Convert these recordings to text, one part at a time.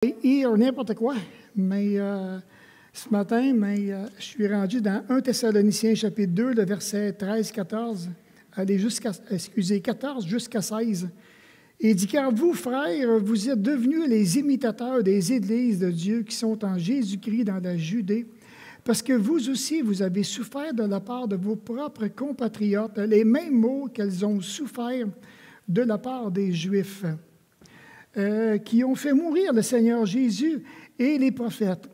Hier, n'importe quoi, mais ce matin, je suis rendu dans 1 Thessaloniciens chapitre 2, le verset 13-14, aller jusqu'à, 14 jusqu'à 16. Et il dit, « Car vous, frères, vous êtes devenus les imitateurs des églises de Dieu qui sont en Jésus-Christ dans la Judée, parce que vous aussi, vous avez souffert de la part de vos propres compatriotes les mêmes maux qu'elles ont souffert de la part des Juifs. » Qui ont fait mourir le Seigneur Jésus et les prophètes,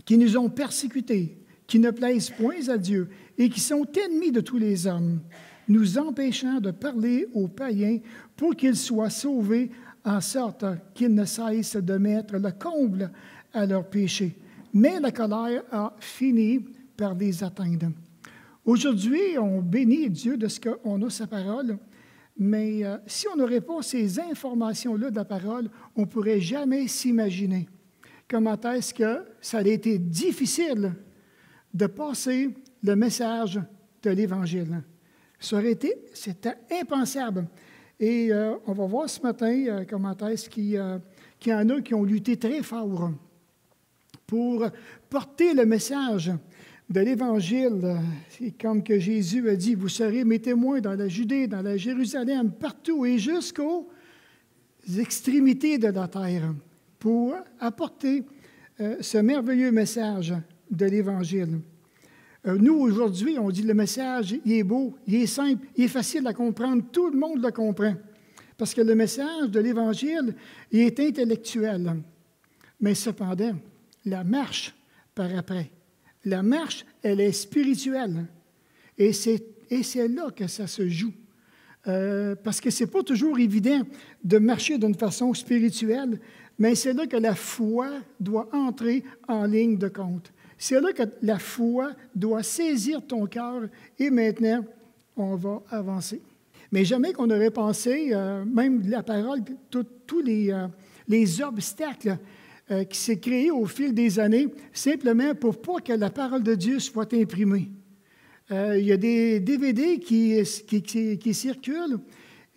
qui nous ont persécutés, qui ne plaisent point à Dieu et qui sont ennemis de tous les hommes, nous empêchant de parler aux païens pour qu'ils soient sauvés, en sorte qu'ils ne cessent de mettre le comble à leurs péchés. Mais la colère a fini par les atteindre. Aujourd'hui, on bénit Dieu de ce qu'on a sa parole. Mais si on n'aurait pas ces informations-là de la parole, on ne pourrait jamais s'imaginer comment est-ce que ça a été difficile de passer le message de l'Évangile. C'était impensable. Et on va voir ce matin comment est-ce qu'il y en a qui ont lutté très fort pour porter le message de l'Évangile. C'est comme que Jésus a dit, « Vous serez mes témoins dans la Judée, dans la Jérusalem, partout et jusqu'aux extrémités de la terre, pour apporter ce merveilleux message de l'Évangile. » Nous, aujourd'hui, on dit le message, il est beau, il est simple, il est facile à comprendre, tout le monde le comprend. Parce que le message de l'Évangile, il est intellectuel. Mais cependant, la marche par après, la marche, elle est spirituelle. Et c'est là que ça se joue. Parce que ce n'est pas toujours évident de marcher d'une façon spirituelle, mais c'est là que la foi doit entrer en ligne de compte. C'est là que la foi doit saisir ton cœur et maintenant, on va avancer. Mais jamais qu'on aurait pensé, même la parole, tous les obstacles qui s'est créé au fil des années, simplement pour pas que la parole de Dieu soit imprimée. Il y a des DVD qui circulent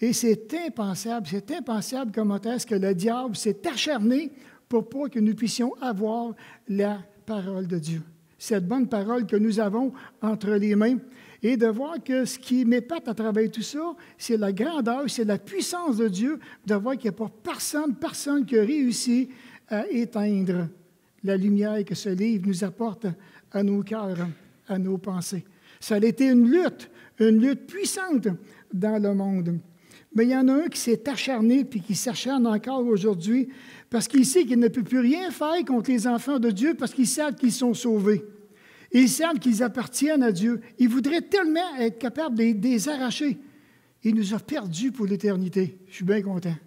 et c'est impensable comment est-ce que le diable s'est acharné pour pas que nous puissions avoir la parole de Dieu. Cette bonne parole que nous avons entre les mains et de voir que ce qui m'épate à travers tout ça, c'est la grandeur, c'est la puissance de Dieu, de voir qu'il n'y a pas personne qui a réussi à éteindre la lumière que ce livre nous apporte à nos cœurs, à nos pensées. Ça a été une lutte puissante dans le monde. Mais il y en a un qui s'est acharné puis qui s'acharne encore aujourd'hui parce qu'il sait qu'il ne peut plus rien faire contre les enfants de Dieu parce qu'ils savent qu'ils sont sauvés. Ils savent qu'ils appartiennent à Dieu. Ils voudraient tellement être capables de les arracher. Il nous a perdus pour l'éternité. Je suis bien content.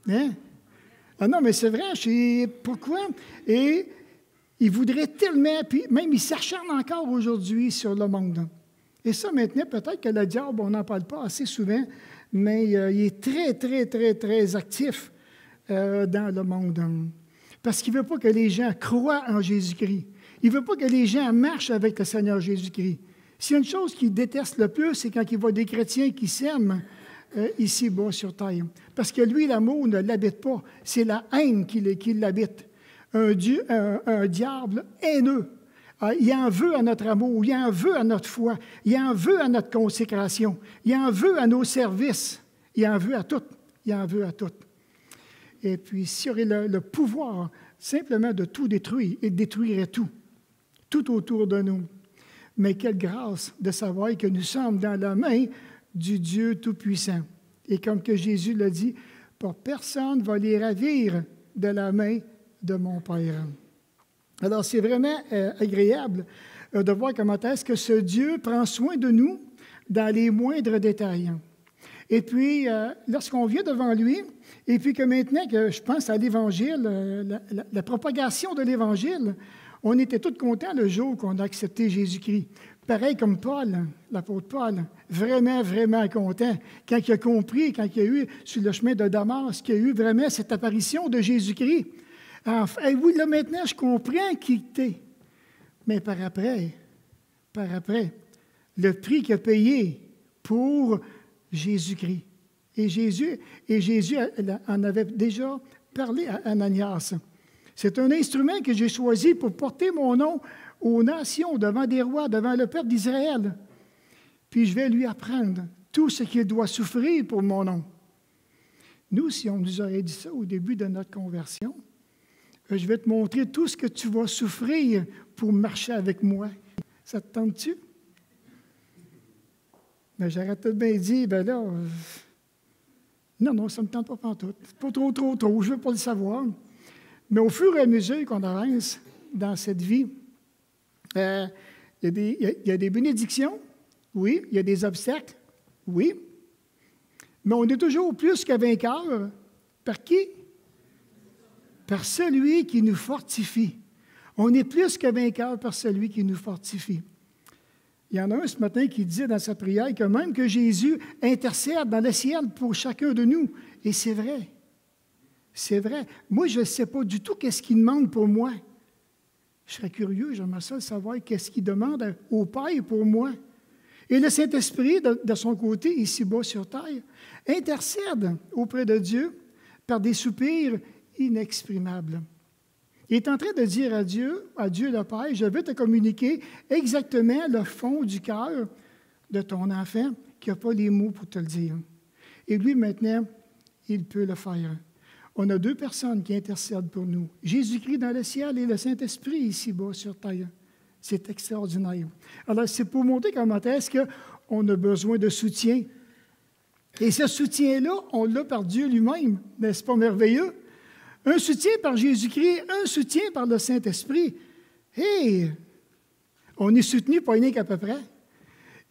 Hein? Ah non, mais c'est vrai, je sais pourquoi. Et il voudrait tellement, puis même il s'acharne encore aujourd'hui sur le monde. Et ça, maintenant, peut-être que le diable, on n'en parle pas assez souvent, mais il est très actif dans le monde. Parce qu'il ne veut pas que les gens croient en Jésus-Christ. Il ne veut pas que les gens marchent avec le Seigneur Jésus-Christ. S'il y a une chose qu'il déteste le plus, c'est quand il voit des chrétiens qui s'aiment ici-bas sur terre. Parce que lui, l'amour ne l'habite pas. C'est la haine qui l'habite. Un diable haineux. Il en veut à notre amour, il en veut à notre foi, il en veut à notre consécration, il en veut à nos services, il en veut à tout. Il en veut à tout. Et puis, s'il y aurait le pouvoir simplement de tout détruire, il détruirait tout autour de nous. Mais quelle grâce de savoir que nous sommes dans la main du Dieu Tout-Puissant. Et comme que Jésus l'a dit, pour personne ne va les ravir de la main de mon Père. Alors, c'est vraiment agréable de voir comment est-ce que ce Dieu prend soin de nous dans les moindres détails. Et puis, lorsqu'on vient devant lui, et puis que maintenant que je pense à l'Évangile, la propagation de l'Évangile, on était tous contents le jour qu'on a accepté Jésus-Christ. Pareil comme Paul, l'apôtre Paul, vraiment content quand il a compris, quand il a eu sur le chemin de Damas, qu'il y a eu vraiment cette apparition de Jésus-Christ. Enfin, oui, là maintenant, je comprends qui t'es. Mais par après, le prix qu'il a payé pour Jésus-Christ. Et Jésus en avait déjà parlé à Ananias. C'est un instrument que j'ai choisi pour porter mon nom aux nations, devant des rois, devant le peuple d'Israël. Puis je vais lui apprendre tout ce qu'il doit souffrir pour mon nom. Nous, si on nous aurait dit ça au début de notre conversion, je vais te montrer tout ce que tu vas souffrir pour marcher avec moi. Ça te tente-tu? Mais j'aurais peut-être bien dit, ben là, non, ça ne me tente pas pantoute. C'est pas trop, je ne veux pas le savoir. Mais au fur et à mesure qu'on avance dans cette vie, il y a des bénédictions, oui, il y a des obstacles, oui, mais on est toujours plus que vainqueur. Par qui? Par celui qui nous fortifie. On est plus que vainqueur par celui qui nous fortifie. Il y en a un ce matin qui disait dans sa prière que même que Jésus intercède dans le ciel pour chacun de nous. Et c'est vrai. C'est vrai. Moi, je ne sais pas du tout qu'est-ce qu'il demande pour moi. Je serais curieux, j'aimerais ça savoir qu'est-ce qu'il demande au Père pour moi. Et le Saint-Esprit, de son côté, ici-bas sur terre, intercède auprès de Dieu par des soupirs inexprimables. Il est en train de dire à Dieu le Père, je vais te communiquer exactement le fond du cœur de ton enfant qui n'a pas les mots pour te le dire. Et lui, maintenant, il peut le faire. On a deux personnes qui intercèdent pour nous. Jésus-Christ dans le ciel et le Saint-Esprit ici-bas sur terre. C'est extraordinaire. Alors, c'est pour montrer comment est-ce qu'on a besoin de soutien. Et ce soutien-là, on l'a par Dieu lui-même. N'est-ce pas merveilleux? Un soutien par Jésus-Christ, un soutien par le Saint-Esprit. Hey! On est soutenu pas rien qu'à peu près.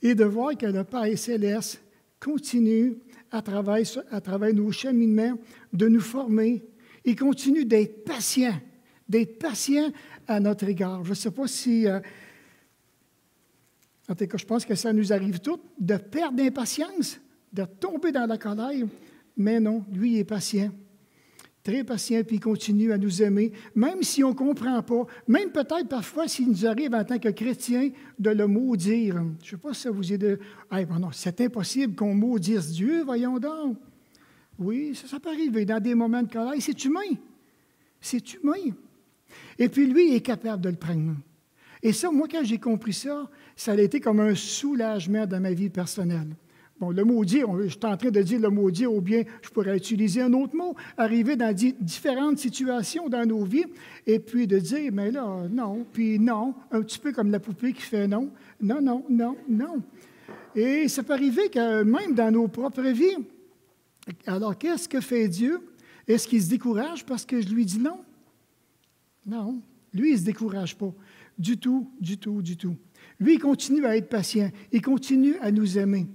Et de voir que le Père céleste continue à travers nos cheminements de nous former. Il continue d'être patient à notre égard. Je ne sais pas si, en tout cas, je pense que ça nous arrive tous, de perdre l'impatience, de tomber dans la colère, mais non, lui, il est patient. Très patient, puis il continue à nous aimer, même si on ne comprend pas, même peut-être parfois s'il nous arrive en tant que chrétiens de le maudire. Je ne sais pas si ça vous est de... Ah, ben non, c'est impossible qu'on maudisse Dieu, voyons donc. Oui, ça peut arriver dans des moments de colère. C'est humain. C'est humain. Et puis lui, il est capable de le prendre. Et ça, moi, quand j'ai compris ça, ça a été comme un soulagement dans ma vie personnelle. Bon, le maudire, je suis en train de dire le maudire, ou bien je pourrais utiliser un autre mot, arriver dans différentes situations dans nos vies, et puis de dire, mais là, non, puis non, un petit peu comme la poupée qui fait non, non, non, non, non. Et ça peut arriver que même dans nos propres vies, alors qu'est-ce que fait Dieu? Est-ce qu'il se décourage parce que je lui dis non? Non, lui, il ne se décourage pas. Du tout, du tout, du tout. Lui, il continue à être patient, il continue à nous aimer.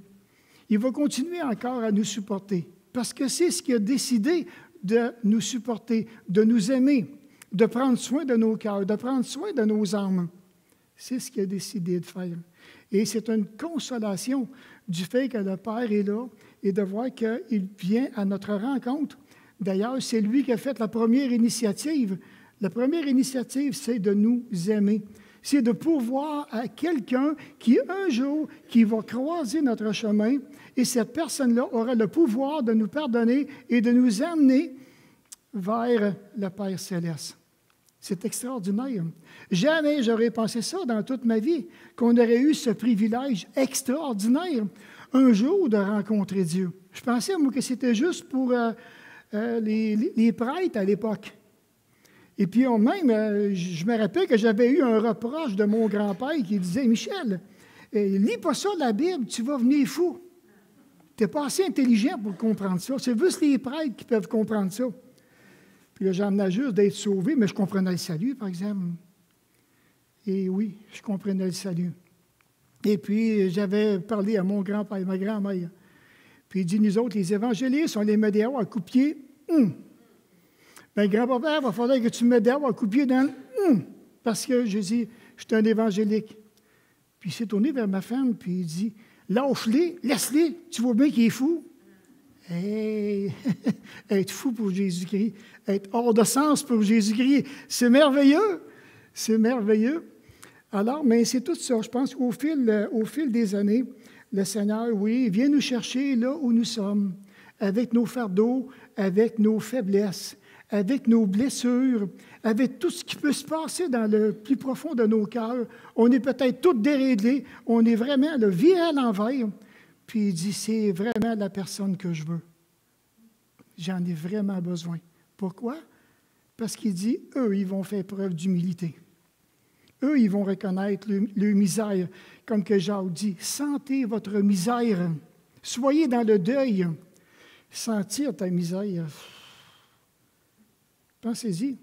Il va continuer encore à nous supporter, parce que c'est ce qu'il a décidé de nous supporter, de nous aimer, de prendre soin de nos cœurs, de prendre soin de nos âmes. C'est ce qu'il a décidé de faire. Et c'est une consolation du fait que le Père est là et de voir qu'il vient à notre rencontre. D'ailleurs, c'est lui qui a fait la première initiative. La première initiative, c'est de nous aimer. C'est de pourvoir à quelqu'un qui, un jour, qui va croiser notre chemin, et cette personne-là aura le pouvoir de nous pardonner et de nous amener vers le Père céleste. C'est extraordinaire. Jamais j'aurais pensé ça dans toute ma vie, qu'on aurait eu ce privilège extraordinaire, un jour, de rencontrer Dieu. Je pensais, moi, que c'était juste pour les prêtres à l'époque. Et puis, je me rappelle que j'avais eu un reproche de mon grand-père qui disait, « Michel, lis pas ça, la Bible, tu vas venir fou. Tu n'es pas assez intelligent pour comprendre ça. C'est juste les prêtres qui peuvent comprendre ça. » Puis là, j'en venais juste d'être sauvé, mais je comprenais le salut, par exemple. Et oui, je comprenais le salut. Et puis, j'avais parlé à mon grand-père, ma grand-mère. Puis il dit, nous autres, les évangélistes, on les met dehors à coups de pied. Bien, grand-papa, il va falloir que tu me mettes dehors à coups de pied dans le parce que je dis, je suis un évangélique. Puis il s'est tourné vers ma femme, puis il dit, lâche-les, laisse-les, tu vois bien qu'il est fou. Hey, être fou pour Jésus-Christ, être hors de sens pour Jésus-Christ, c'est merveilleux, c'est merveilleux. Alors, mais c'est tout ça. Je pense qu'au fil des années, le Seigneur, oui, vient nous chercher là où nous sommes, avec nos fardeaux, avec nos faiblesses, avec nos blessures, avec tout ce qui peut se passer dans le plus profond de nos cœurs. On est peut-être tous déréglés, on est vraiment le viré à l'envers. Puis il dit, c'est vraiment la personne que je veux. J'en ai vraiment besoin. Pourquoi? Parce qu'il dit, eux, ils vont faire preuve d'humilité. Eux, ils vont reconnaître leur misère. Comme que Jacques dit, sentez votre misère. Soyez dans le deuil. Sentir ta misère. Pensez-y.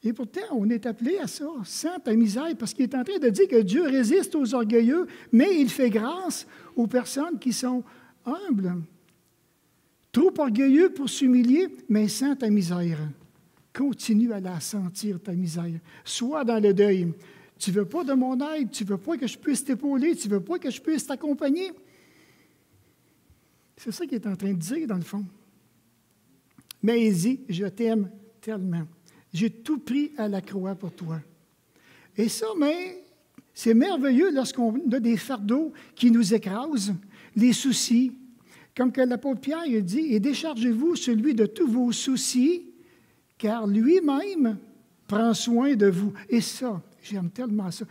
Et pourtant, on est appelé à ça, sens ta misère, parce qu'il est en train de dire que Dieu résiste aux orgueilleux, mais il fait grâce aux personnes qui sont humbles. Trop orgueilleux pour s'humilier, mais sens ta misère. Continue à la sentir, ta misère. Sois dans le deuil. Tu ne veux pas de mon aide, tu ne veux pas que je puisse t'épauler, tu ne veux pas que je puisse t'accompagner. C'est ça qu'il est en train de dire, dans le fond. Mais il dit, je t'aime tellement. J'ai tout pris à la croix pour toi. Et ça, mais c'est merveilleux lorsqu'on a des fardeaux qui nous écrasent, les soucis. Comme que l'apôtre Pierre il dit, « Et déchargez-vous celui de tous vos soucis, car lui-même prend soin de vous. » Et ça, j'aime tellement ça.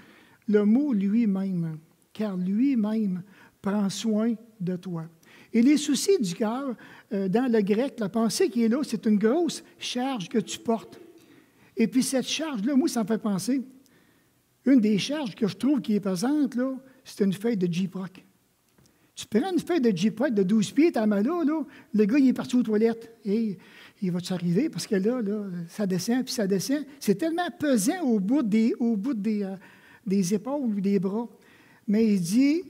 Le mot « lui-même », car lui-même prend soin de toi. Et les soucis du cœur, dans le grec, la pensée qui est là, c'est une grosse charge que tu portes. Et puis cette charge-là, moi, ça me fait penser, une des charges que je trouve qui est pesante, là, c'est une feuille de J-Proc. Tu prends une feuille de J-Proc de 12 pieds, ta main là, le gars, il est parti aux toilettes. Et il va t'arriver parce que là, ça descend, puis ça descend. C'est tellement pesant au bout des épaules ou des bras. Mais il dit,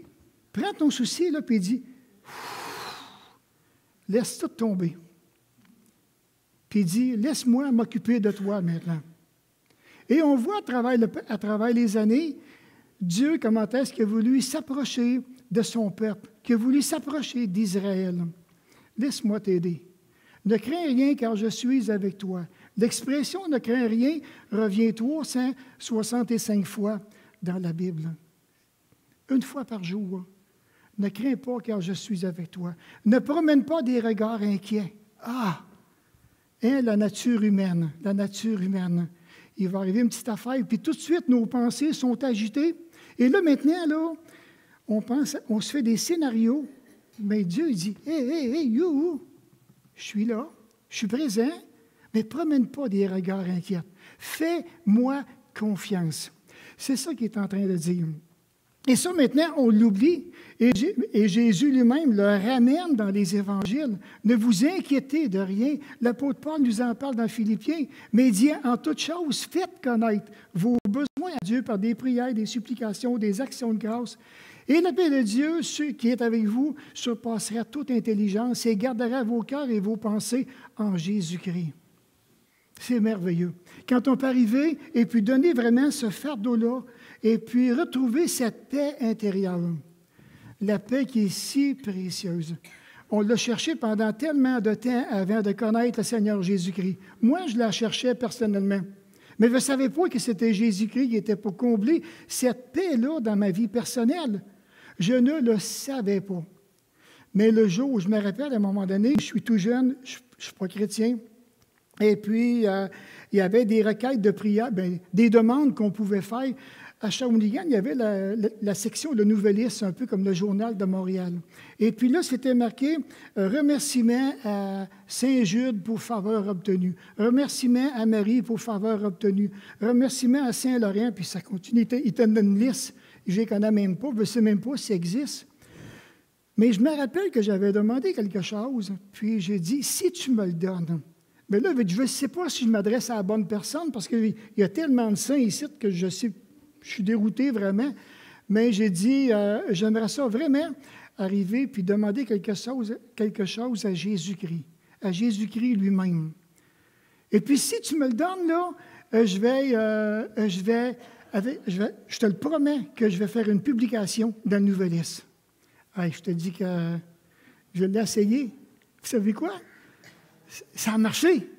prends ton souci, là, puis il dit, laisse tout tomber. Puis il dit, laisse-moi m'occuper de toi maintenant. Et on voit à travers les années, Dieu, comment est-ce qu'il a voulu s'approcher de son peuple, qu'il a voulu s'approcher d'Israël. Laisse-moi t'aider. Ne crains rien car je suis avec toi. L'expression ne crains rien revient 365 fois dans la Bible. Une fois par jour. Ne crains pas car je suis avec toi. Ne promène pas des regards inquiets. Ah! Hein, la nature humaine. Il va arriver une petite affaire, puis tout de suite, nos pensées sont agitées. Et là, maintenant, là, on se fait des scénarios. Mais Dieu, il dit, « Hey, you, je suis là, je suis présent, mais promène pas des regards inquiets. Fais-moi confiance. » C'est ça qu'il est en train de dire. Et ça, maintenant, on l'oublie. Et Jésus lui-même le ramène dans les évangiles. Ne vous inquiétez de rien. L'apôtre Paul nous en parle dans Philippiens. Mais il dit, en toute chose, faites connaître vos besoins à Dieu par des prières, des supplications, des actions de grâce. Et la paix de Dieu, ceux qui est avec vous, surpassera toute intelligence et gardera vos cœurs et vos pensées en Jésus-Christ. C'est merveilleux. Quand on peut arriver et puis donner vraiment ce fardeau-là, et puis retrouver cette paix intérieure, la paix qui est si précieuse. On l'a cherchée pendant tellement de temps avant de connaître le Seigneur Jésus-Christ. Moi, je la cherchais personnellement. Mais je ne savais pas que c'était Jésus-Christ qui était pour combler cette paix-là dans ma vie personnelle. Je ne le savais pas. Mais le jour où je me rappelle, à un moment donné, je suis tout jeune, je ne suis pas chrétien, et puis il y avait des requêtes de prière, des demandes qu'on pouvait faire. À Shawinigan, il y avait la section Le Nouvelliste, un peu comme le Journal de Montréal. Et puis là, c'était marqué « Remerciement à Saint-Jude pour faveur obtenue. Remerciement à Marie pour faveur obtenue. Remerciement à Saint-Laurent. » Puis ça continue. Il te donne une liste. Je ne les connais même pas. Je ne sais même pas si ça existe. Mais je me rappelle que j'avais demandé quelque chose. Puis j'ai dit « Si tu me le donnes. » Mais là, je ne sais pas si je m'adresse à la bonne personne parce qu'il y a tellement de saints ici que je suis dérouté vraiment, mais j'ai dit, j'aimerais ça vraiment arriver puis demander quelque chose à Jésus-Christ lui-même. Et puis si tu me le donnes, là, je te le promets que je vais faire une publication dans le Nouvelliste. Hey, je te dis que je l'ai essayé. Vous savez quoi? Ça a marché.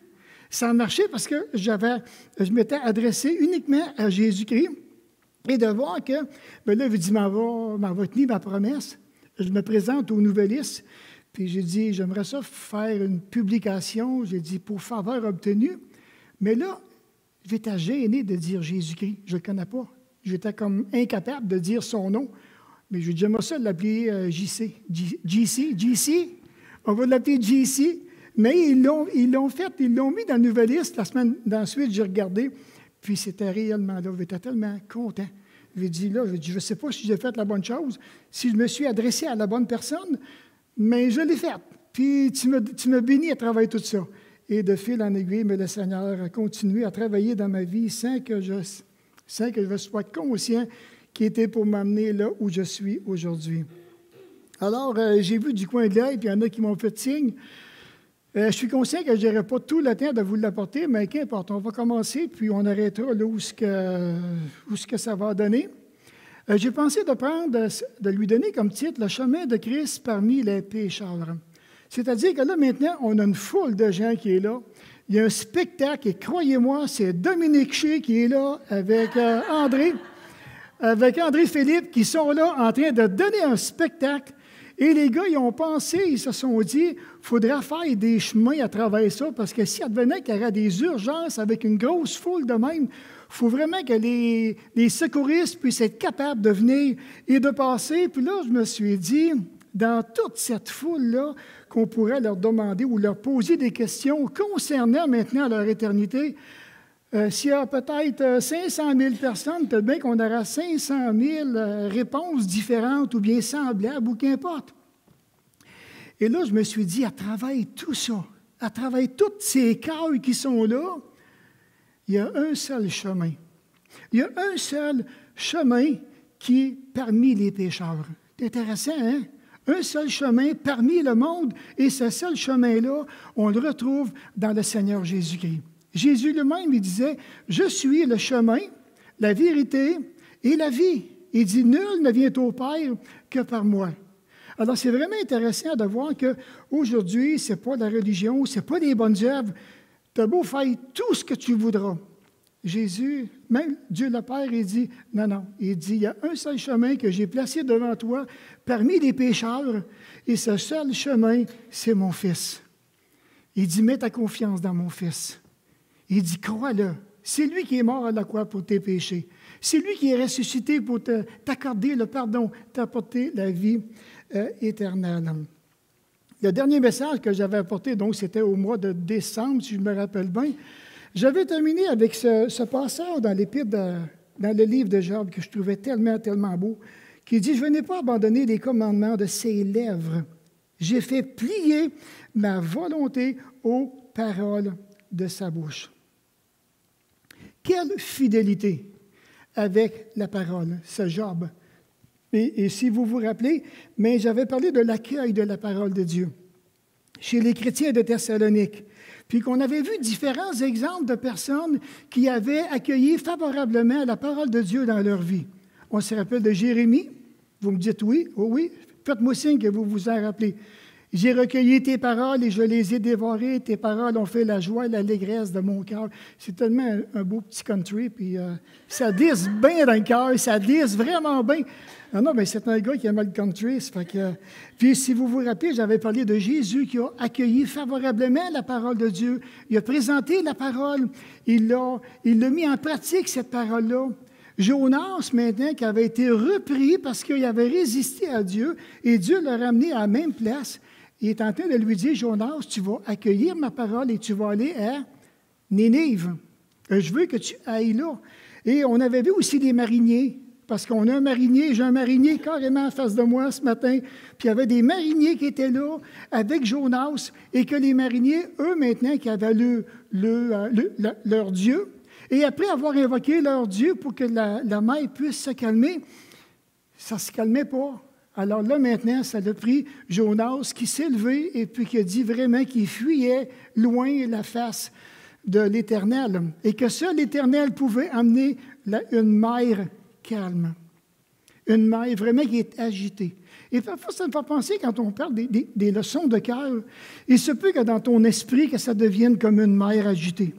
Ça a marché parce que je m'étais adressé uniquement à Jésus-Christ. Et de voir que, là, il dit, m'en va tenir ma promesse. Je me présente au Nouvelliste. Puis j'ai dit, j'aimerais ça faire une publication, j'ai dit, pour faveur obtenue. Mais là, j'étais gêné de dire Jésus-Christ. Je ne le connais pas. J'étais comme incapable de dire son nom. Mais je dis, j'aimerais ça l'appeler JC. JC. On va l'appeler JC. Mais ils l'ont fait, ils l'ont mis dans la nouvelle liste. La semaine d'ensuite, j'ai regardé. Puis c'était réellement là. J'étais tellement content. J'ai dit, là, je ne sais pas si j'ai fait la bonne chose, si je me suis adressé à la bonne personne, mais je l'ai faite. Puis tu m'as béni à travers tout ça. Et de fil en aiguille, mais le Seigneur a continué à travailler dans ma vie sans que je sois conscient qu'il était pour m'amener là où je suis aujourd'hui. Alors, j'ai vu du coin de l'œil, puis il y en a qui m'ont fait signe. Je suis conscient que je n'aurai pas tout le temps de vous l'apporter, mais qu'importe, on va commencer, puis on arrêtera là où ce que ça va donner. J'ai pensé de lui donner comme titre « Le chemin de Christ parmi les pécheurs ». C'est-à-dire que là, maintenant, on a une foule de gens qui est là. Il y a un spectacle, et croyez-moi, c'est Dominique Ché qui est là avec André Philippe, qui sont là en train de donner un spectacle. Et les gars, ils ont pensé, ils se sont dit, il faudrait faire des chemins à travers ça, parce que si advenait qu'il y aurait des urgences avec une grosse foule de même, il faut vraiment que les secouristes puissent être capables de venir et de passer. Puis là, je me suis dit, dans toute cette foule-là, qu'on pourrait leur demander ou leur poser des questions concernant maintenant leur éternité. S'il y a peut-être 500 000 personnes, peut-être bien qu'on aura 500 000 réponses différentes ou bien semblables ou qu'importe. Et là, je me suis dit, à travers tout ça, à travers toutes ces cailles qui sont là, il y a un seul chemin. Il y a un seul chemin qui est parmi les pécheurs. C'est intéressant, hein? Un seul chemin parmi le monde, et ce seul chemin-là, on le retrouve dans le Seigneur Jésus-Christ. Jésus lui-même, il disait, « Je suis le chemin, la vérité et la vie. » Il dit, « Nul ne vient au Père que par moi. » Alors, c'est vraiment intéressant de voir qu'aujourd'hui, ce n'est pas la religion, ce n'est pas les bonnes œuvres. Tu as beau faire tout ce que tu voudras. Jésus, même Dieu le Père, il dit, « Non. » Il dit, « Il y a un seul chemin que j'ai placé devant toi parmi les pécheurs, et ce seul chemin, c'est mon Fils. » Il dit, « Mets ta confiance dans mon Fils. » Il dit, « Crois-le. C'est lui qui est mort à la croix pour tes péchés. C'est lui qui est ressuscité pour t'accorder le pardon, t'apporter la vie éternelle. » Le dernier message que j'avais apporté, donc, c'était au mois de décembre, si je me rappelle bien. J'avais terminé avec ce passage dans le livre de Job que je trouvais tellement, tellement beau, qui dit « Je n'ai pas abandonné les commandements de ses lèvres. J'ai fait plier ma volonté aux paroles de sa bouche. » Quelle fidélité avec la parole, ce Job. Et si vous vous rappelez, mais j'avais parlé de l'accueil de la parole de Dieu chez les chrétiens de Thessalonique, puis qu'on avait vu différents exemples de personnes qui avaient accueilli favorablement la parole de Dieu dans leur vie. On se rappelle de Jérémie. Vous me dites oui, oh oui, faites-moi signe que vous vous en rappelez. « J'ai recueilli tes paroles et je les ai dévorées. Tes paroles ont fait la joie et l'allégresse de mon cœur. » C'est tellement un beau petit country, puis ça glisse bien dans le cœur, ça glisse vraiment bien. Non, mais c'est un gars qui aime le country. Puis si vous vous rappelez, j'avais parlé de Jésus qui a accueilli favorablement la parole de Dieu. Il a présenté la parole. Il l'a mis en pratique, cette parole-là. Jonas, maintenant, qui avait été repris parce qu'il avait résisté à Dieu, et Dieu l'a ramené à la même place. Il est en train de lui dire, « Jonas, tu vas accueillir ma parole et tu vas aller à Nénive. Je veux que tu ailles là. » Et on avait vu aussi des mariniers, parce qu'on a un marinier, j'ai un marinier carrément en face de moi ce matin, puis il y avait des mariniers qui étaient là avec Jonas, et que les mariniers, eux, maintenant, qui avaient leur Dieu, et après avoir invoqué leur Dieu pour que la mer puisse se calmer, ça ne se calmait pas. Alors là, maintenant, ça a pris Jonas qui s'est levé et puis qui a dit vraiment qu'il fuyait loin la face de l'Éternel et que seul l'Éternel pouvait amener une mer calme, une mer vraiment qui est agitée. Et parfois, ça me fait penser, quand on parle des leçons de cœur, il se peut que dans ton esprit, que ça devienne comme une mer agitée.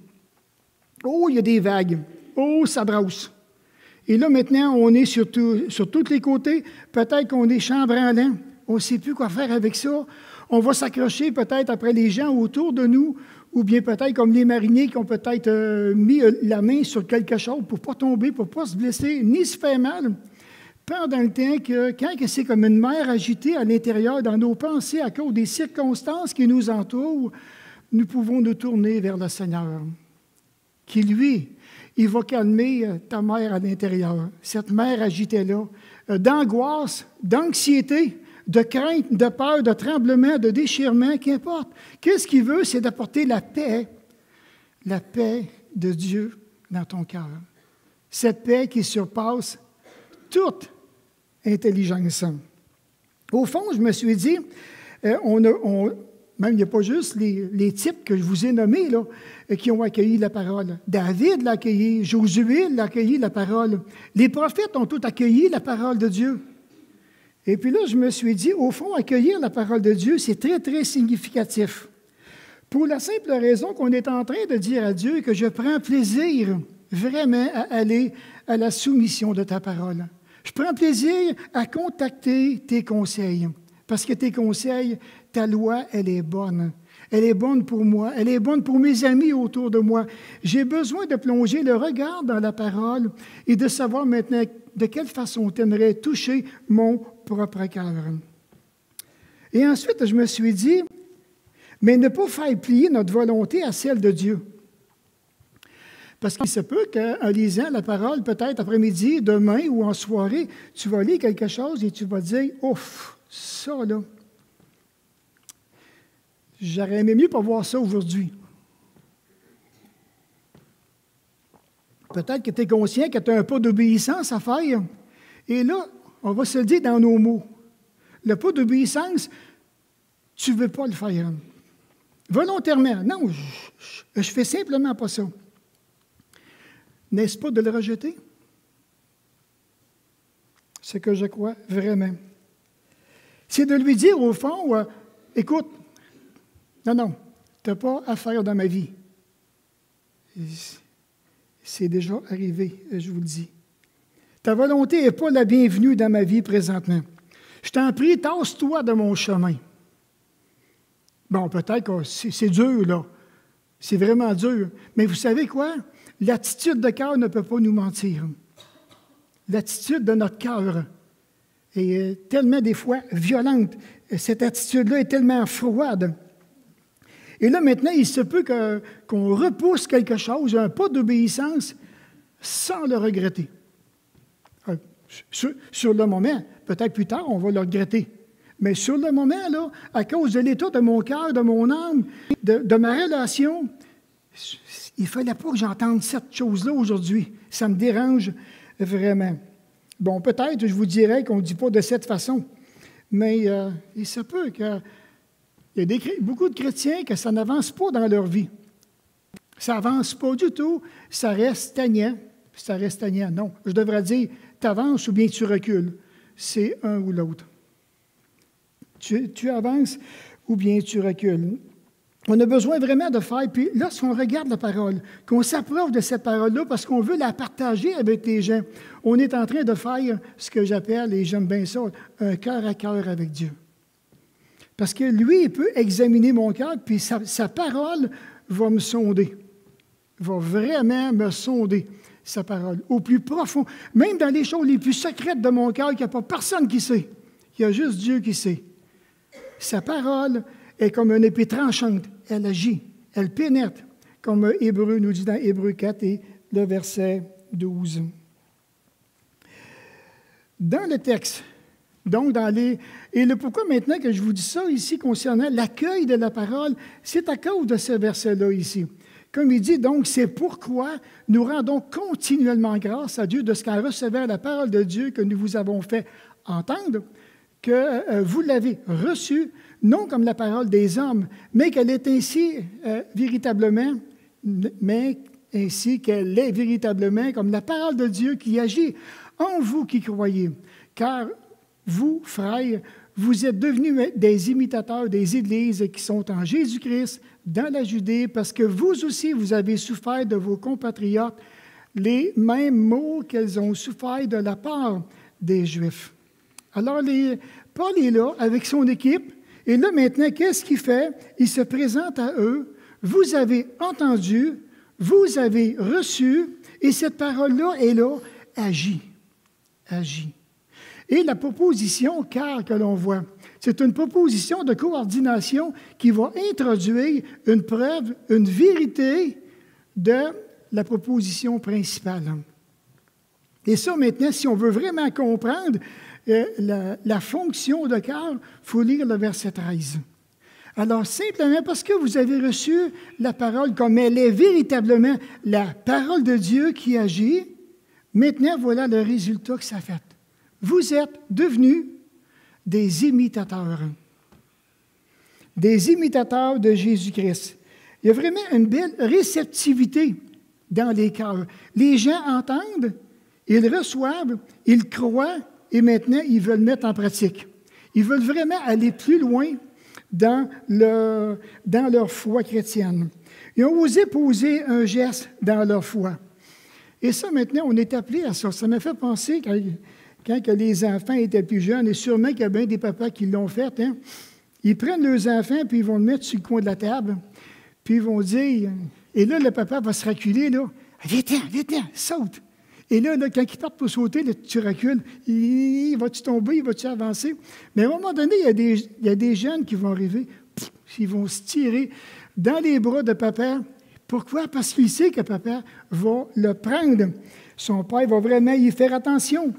Oh, il y a des vagues. Oh, ça brasse. Et là, maintenant, on est sur tous les côtés. Peut-être qu'on est chambranlant. On ne sait plus quoi faire avec ça. On va s'accrocher peut-être après les gens autour de nous, ou bien peut-être comme les mariniers qui ont peut-être mis la main sur quelque chose pour ne pas tomber, pour ne pas se blesser, ni se faire mal. Pendant le temps que, quand c'est comme une mer agitée à l'intérieur, dans nos pensées, à cause des circonstances qui nous entourent, nous pouvons nous tourner vers le Seigneur, qui, lui, il va calmer ta mer à l'intérieur, cette mer agitée-là, d'angoisse, d'anxiété, de crainte, de peur, de tremblement, de déchirement, qu'importe. Qu'est-ce qu'il veut? C'est d'apporter la paix de Dieu dans ton cœur. Cette paix qui surpasse toute intelligence. Au fond, je me suis dit, même il n'y a pas juste les types que je vous ai nommés là, qui ont accueilli la parole. David l'a accueilli, Josué l'a accueilli la parole. Les prophètes ont tous accueilli la parole de Dieu. Et puis là, je me suis dit, au fond, accueillir la parole de Dieu, c'est très, très significatif. Pour la simple raison qu'on est en train de dire à Dieu que je prends plaisir vraiment à aller à la soumission de ta parole. Je prends plaisir à contacter tes conseils, parce que tes conseils, ta loi, elle est bonne. Elle est bonne pour moi, elle est bonne pour mes amis autour de moi. J'ai besoin de plonger le regard dans la parole et de savoir maintenant de quelle façon tu aimerais toucher mon propre cœur. Et ensuite, je me suis dit, mais ne pas faire plier notre volonté à celle de Dieu. Parce qu'il se peut qu'en lisant la parole, peut-être après-midi, demain ou en soirée, tu vas lire quelque chose et tu vas dire, ouf, ça là, j'aurais aimé mieux pas voir ça aujourd'hui. Peut-être que tu es conscient que tu as un pas d'obéissance à faire. Et là, on va se le dire dans nos mots. Le pas d'obéissance, tu ne veux pas le faire. Volontairement. Non, je fais simplement pas ça. N'est-ce pas de le rejeter? Ce que je crois vraiment. C'est de lui dire au fond, écoute, non, tu n'as pas affaire dans ma vie. C'est déjà arrivé, je vous le dis. Ta volonté n'est pas la bienvenue dans ma vie présentement. Je t'en prie, tasse-toi de mon chemin. Bon, peut-être que c'est dur, là. C'est vraiment dur. Mais vous savez quoi? L'attitude de cœur ne peut pas nous mentir. L'attitude de notre cœur est tellement des fois violente. Cette attitude-là est tellement froide. Et là, maintenant, il se peut qu'on repousse quelque chose, un pas d'obéissance, sans le regretter. Sur le moment, peut-être plus tard, on va le regretter. Mais sur le moment, là, à cause de l'état de mon cœur, de mon âme, de ma relation, il ne fallait pas que j'entende cette chose-là aujourd'hui. Ça me dérange vraiment. Bon, peut-être, je vous dirais qu'on ne dit pas de cette façon, mais il se peut qu'il y a beaucoup de chrétiens que ça n'avance pas dans leur vie. Ça n'avance pas du tout, ça reste stagnant. Ça reste stagnant, non. Je devrais dire, tu avances ou bien tu recules. C'est un ou l'autre. Tu avances ou bien tu recules. On a besoin vraiment de faire, puis lorsqu'on regarde la parole, qu'on s'approche de cette parole-là parce qu'on veut la partager avec les gens, on est en train de faire ce que j'appelle, et j'aime bien ça, un cœur à cœur avec Dieu. Parce que lui, il peut examiner mon cœur, puis sa parole va me sonder, va vraiment me sonder, sa parole, au plus profond, même dans les choses les plus secrètes de mon cœur, qu'il n'y a pas personne qui sait, il y a juste Dieu qui sait. Sa parole est comme une épée tranchante. Elle agit, elle pénètre, comme Hébreu nous dit dans Hébreu 4 et le verset 12. Dans le texte, donc et le pourquoi maintenant que je vous dis ça ici concernant l'accueil de la parole, c'est à cause de ce verset-là ici. Comme il dit, donc, c'est pourquoi nous rendons continuellement grâce à Dieu de ce qu'en recevant la parole de Dieu que nous vous avons fait entendre, que vous l'avez reçue, non comme la parole des hommes, mais qu'elle est ainsi véritablement, mais ainsi qu'elle est véritablement comme la parole de Dieu qui agit en vous qui croyez. Car vous, frères, vous êtes devenus des imitateurs des églises qui sont en Jésus-Christ, dans la Judée, parce que vous aussi, vous avez souffert de vos compatriotes les mêmes maux qu'elles ont souffert de la part des Juifs. Alors, Paul est là avec son équipe, Et là, maintenant, qu'est-ce qu'il fait? Il se présente à eux. Vous avez entendu, vous avez reçu, et cette parole-là est là, agit. Agit. Et la proposition car que l'on voit, c'est une proposition de coordination qui va introduire une preuve, une vérité de la proposition principale. Et ça, maintenant, si on veut vraiment comprendre la fonction de cœur, il faut lire le verset 13. Alors, simplement parce que vous avez reçu la parole comme elle est véritablement la parole de Dieu qui agit, maintenant, voilà le résultat que ça fait. Vous êtes devenus des imitateurs. Des imitateurs de Jésus-Christ. Il y a vraiment une belle réceptivité dans les cœurs. Les gens entendent, ils reçoivent, ils croient, et maintenant, ils veulent mettre en pratique. Ils veulent vraiment aller plus loin dans leur foi chrétienne. Ils ont osé poser un geste dans leur foi. Et ça, maintenant, on est appelé à ça. Ça m'a fait penser, quand les enfants étaient plus jeunes, et sûrement qu'il y a bien des papas qui l'ont fait, hein, ils prennent leurs enfants, puis ils vont le mettre sur le coin de la table, puis ils vont dire, et là, le papa va se reculer, là, « Viens-t'en, saute! » Et là, quand ils partent pour sauter, là, tu recules. Il va-tu tomber? Il va-tu avancer? Mais à un moment donné, il y a des jeunes qui vont arriver, ils vont se tirer dans les bras de papa. Pourquoi? Parce qu'il sait que papa va le prendre. Son père va vraiment y faire attention.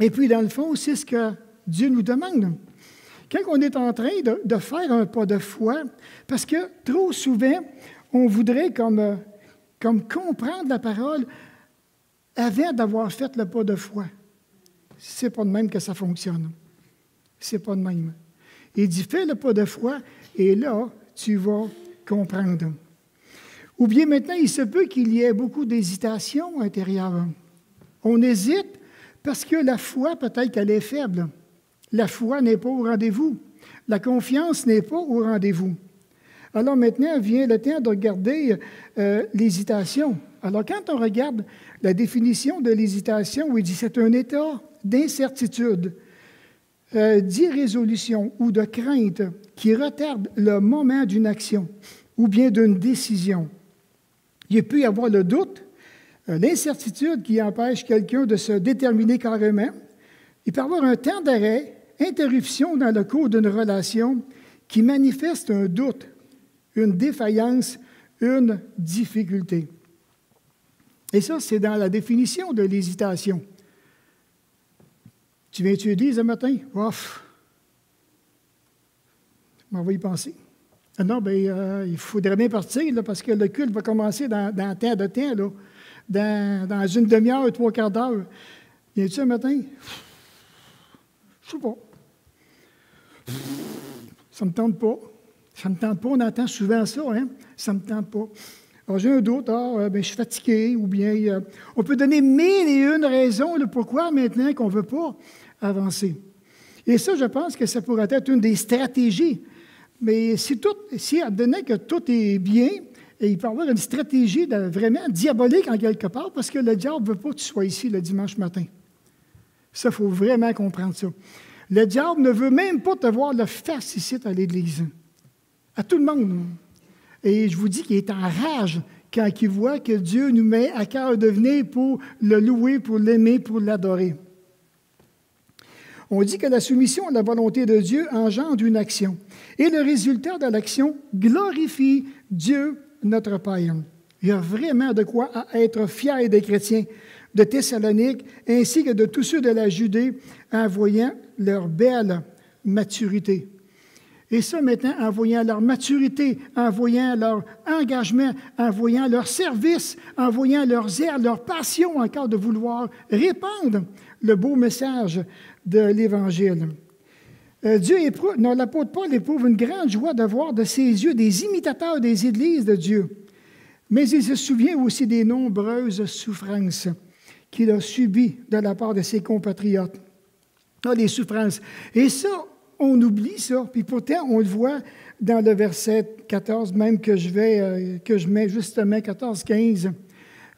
Et puis, dans le fond, c'est ce que Dieu nous demande. Quand on est en train de faire un pas de foi, parce que trop souvent, on voudrait comme comprendre la parole avant d'avoir fait le pas de foi. C'est pas de même que ça fonctionne. C'est pas de même. Il dit, fais le pas de foi, et là, tu vas comprendre. Ou bien maintenant, il se peut qu'il y ait beaucoup d'hésitation intérieure. On hésite parce que la foi, peut-être qu'elle est faible. La foi n'est pas au rendez-vous. La confiance n'est pas au rendez-vous. Alors maintenant, vient le temps de regarder l'hésitation. Alors, quand on regarde la définition de l'hésitation, où il dit c'est un état d'incertitude, d'irrésolution ou de crainte qui retarde le moment d'une action ou bien d'une décision. Il peut y avoir le doute, l'incertitude qui empêche quelqu'un de se déterminer carrément. Il peut y avoir un temps d'arrêt, interruption dans le cours d'une relation qui manifeste un doute, une défaillance, une difficulté. Et ça, c'est dans la définition de l'hésitation. Tu viens-tu à l'église ce matin? Ouf! On va y penser. Ah non, bien, il faudrait bien partir, là, parce que le culte va commencer dans tant de temps, là, dans une demi-heure, 3/4 d'heure. Viens-tu ce matin? Je ne sais pas. Ça ne me tente pas. Ça ne me tente pas. On entend souvent ça, hein? Ça ne me tente pas. Alors, j'ai un doute, je suis fatigué, ou bien on peut donner 1001 raisons là, pourquoi maintenant qu'on ne veut pas avancer. Et ça, je pense que ça pourrait être une des stratégies. Mais si advenait que tout est bien, et il peut y avoir une stratégie vraiment diabolique en quelque part, parce que le diable ne veut pas que tu sois ici le dimanche matin. Ça, il faut vraiment comprendre ça. Le diable ne veut même pas te voir le face ici à l'Église. À tout le monde. Et je vous dis qu'il est en rage quand il voit que Dieu nous met à cœur de venir pour le louer, pour l'aimer, pour l'adorer. On dit que la soumission à la volonté de Dieu engendre une action. Et le résultat de l'action glorifie Dieu, notre Père. Il y a vraiment de quoi être fier des chrétiens de Thessalonique, ainsi que de tous ceux de la Judée, en voyant leur belle maturité. Et ça, maintenant, en voyant leur maturité, en voyant leur engagement, en voyant leur service, en voyant leur zèle, leur passion encore de vouloir répandre le beau message de l'Évangile. L'apôtre Paul éprouve une grande joie de voir de ses yeux des imitateurs des églises de Dieu. Mais il se souvient aussi des nombreuses souffrances qu'il a subies de la part de ses compatriotes. Les souffrances. Et ça, on oublie ça, puis pourtant, on le voit dans le verset 14, même que je mets justement 14-15.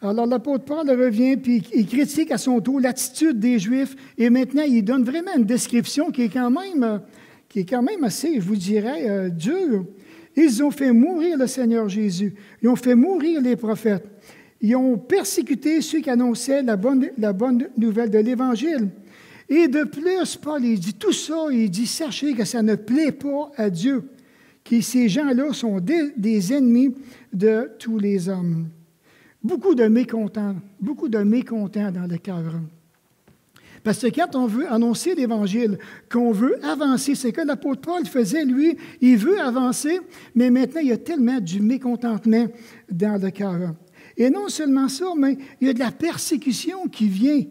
Alors, l'apôtre Paul revient, puis il critique à son tour l'attitude des Juifs, et maintenant, il donne vraiment une description qui est quand qui est quand même assez, je vous dirais, dur. Ils ont fait mourir le Seigneur Jésus. Ils ont fait mourir les prophètes. Ils ont persécuté ceux qui annonçaient la bonne nouvelle de l'Évangile. Et de plus, Paul, il dit tout ça, il dit, sachez que ça ne plaît pas à Dieu, que ces gens-là sont des ennemis de tous les hommes. Beaucoup de mécontents dans le cœur. Parce que quand on veut annoncer l'Évangile, qu'on veut avancer, c'est que l'apôtre Paul faisait, lui, il veut avancer, mais maintenant, il y a tellement du mécontentement dans le cœur. Et non seulement ça, mais il y a de la persécution qui vient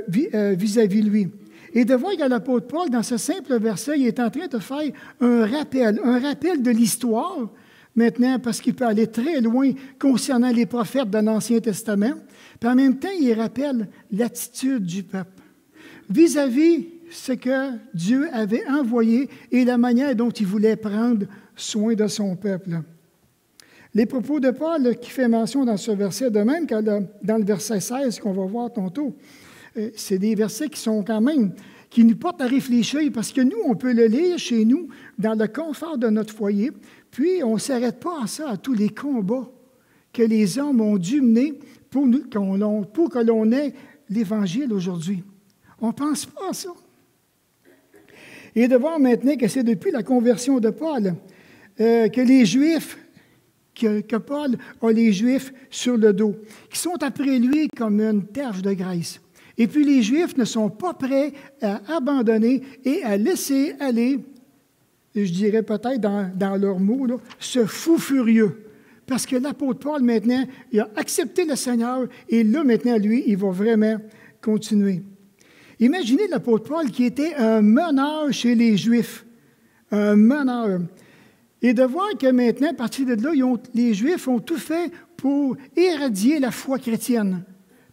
vis-à-vis de lui. Et de voir que l'apôtre Paul, dans ce simple verset, il est en train de faire un rappel de l'histoire, maintenant, parce qu'il peut aller très loin concernant les prophètes de l'Ancien Testament, puis en même temps, il rappelle l'attitude du peuple vis-à-vis ce que Dieu avait envoyé et la manière dont il voulait prendre soin de son peuple. Les propos de Paul qui fait mention dans ce verset, de même que dans le verset 16 qu'on va voir tantôt, c'est des versets qui sont quand même, qui nous portent à réfléchir, parce que nous, on peut le lire chez nous, dans le confort de notre foyer, puis on ne s'arrête pas à ça, à tous les combats que les hommes ont dû mener pour que l'on ait l'Évangile aujourd'hui. On ne pense pas à ça. Et de voir maintenant que c'est depuis la conversion de Paul que les Juifs, que Paul a les Juifs sur le dos, qui sont après lui comme une terre de graisse. Et puis les Juifs ne sont pas prêts à abandonner et à laisser aller, je dirais peut-être dans leurs mots, là, ce fou furieux. Parce que l'apôtre Paul, maintenant, il a accepté le Seigneur et là, maintenant, lui, il va vraiment continuer. Imaginez l'apôtre Paul qui était un meneur chez les Juifs, un meneur. Et de voir que maintenant, à partir de là, les Juifs ont tout fait pour éradier la foi chrétienne.